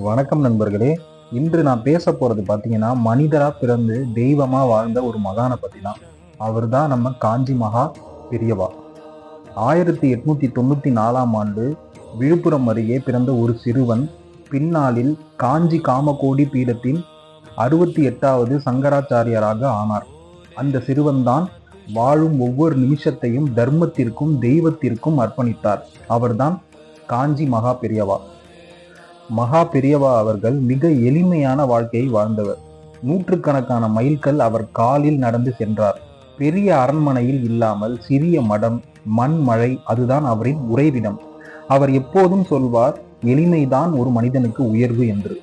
வணக்கம் நண்பர்களே. இன்று நான் பேச போகிறது பார்த்தீங்கன்னா, மனிதராக பிறந்து தெய்வமாக வாழ்ந்த ஒரு மகானை பற்றி தான். அவர் தான் நம்ம காஞ்சி மகா பெரியவா. 1894ஆம் ஆண்டு விழுப்புரம் அருகே பிறந்த ஒரு சிறுவன் பின்னாளில் காஞ்சி காமகோடி பீடத்தின் 68வது சங்கராச்சாரியராக ஆனார். அந்த சிறுவன்தான் வாழும் ஒவ்வொரு நிமிஷத்தையும் தர்மத்திற்கும் தெய்வத்திற்கும் அர்ப்பணித்தார். அவர்தான் காஞ்சி மகா பெரியவா. மகா பெரியவா அவர்கள் மிக எளிமையான வாழ்க்கையை வாழ்ந்தவர். நூற்றுக்கணக்கான மைல்கள் அவர் காலில் நடந்து சென்றார். பெரிய அரண்மனையில் இல்லாமல் சிறிய மடம், மண் மழை, அதுதான் அவரின் உறைவிடம். அவர் எப்போதும் சொல்வார், எளிமைதான் ஒரு மனிதனுக்கு உயர்வு என்று.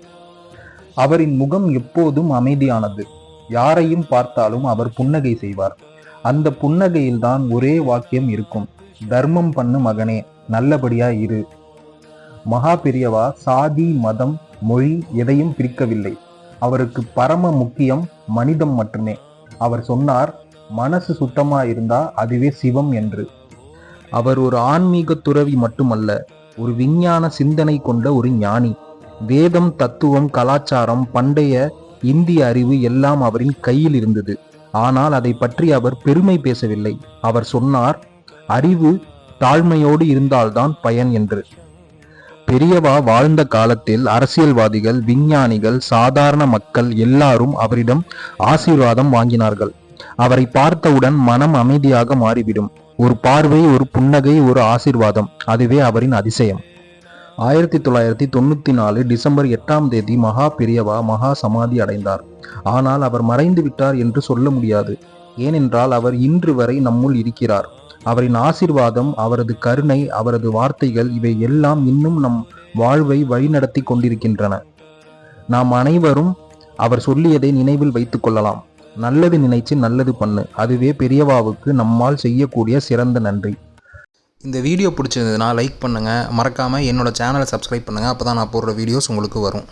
அவரின் முகம் எப்போதும் அமைதியானது. யாரையும் பார்த்தாலும் அவர் புன்னகை செய்வார். அந்த புன்னகையில்தான் ஒரே வாக்கியம் இருக்கும், தர்மம் பண்ணு மகனே, நல்லபடியா இரு. மகா பெரியவா சாதி, மதம், மொழி எதையும் பிரிக்கவில்லை. அவருக்கு பரம முக்கியம் மனிதம் மட்டுமே. அவர் சொன்னார், மனசு சுத்தமா இருந்தா அதுவே சிவம் என்று. அவர் ஒரு ஆன்மீக துறவி மட்டுமல்ல, ஒரு விஞ்ஞான சிந்தனை கொண்ட ஒரு ஞானி. வேதம், தத்துவம், கலாச்சாரம், பண்டைய இந்திய அறிவு எல்லாம் அவரின் கையில் இருந்தது. ஆனால் அதை பற்றி அவர் பெருமை பேசவில்லை. அவர் சொன்னார், அறிவு தாழ்மையோடு இருந்தால்தான் பயன் என்று. பெரியவா வாழ்ந்த காலத்தில் அரசியல்வாதிகள், விஞ்ஞானிகள், சாதாரண மக்கள் எல்லாரும் அவரிடம் ஆசீர்வாதம் வாங்கினார்கள். அவரை பார்த்தவுடன் மனம் அமைதியாக மாறிவிடும். ஒரு பார்வை, ஒரு புன்னகை, ஒரு ஆசீர்வாதம், அதுவே அவரின் அதிசயம். 1994 டிசம்பர் 8ஆம் தேதி மகா பெரியவா மகா சமாதி அடைந்தார். ஆனால் அவர் மறைந்து விட்டார் என்று சொல்ல முடியாது. ஏனென்றால் அவர் இன்று வரை நம்முள் இருக்கிறார். அவரின் ஆசீர்வாதம், அவரது கருணை, அவரது வார்த்தைகள், இவை எல்லாம் இன்னும் நம் வாழ்வை வழிநடத்தி கொண்டிருக்கின்றன. நாம் அனைவரும் அவர் சொல்லியதை நினைவில் வைத்துக் கொள்ளலாம். நல்லது நினைச்சு நல்லது பண்ணு, அதுவே பெரியவாவுக்கு நம்மால் செய்யக்கூடிய சிறந்த நன்றி. இந்த வீடியோ பிடிச்சிருந்ததுன்னா லைக் பண்ணுங்கள், மறக்காமல் என்னோட சேனலை சப்ஸ்கிரைப் பண்ணுங்கள். அப்போ தான் நான் போடுற வீடியோஸ் உங்களுக்கு வரும்.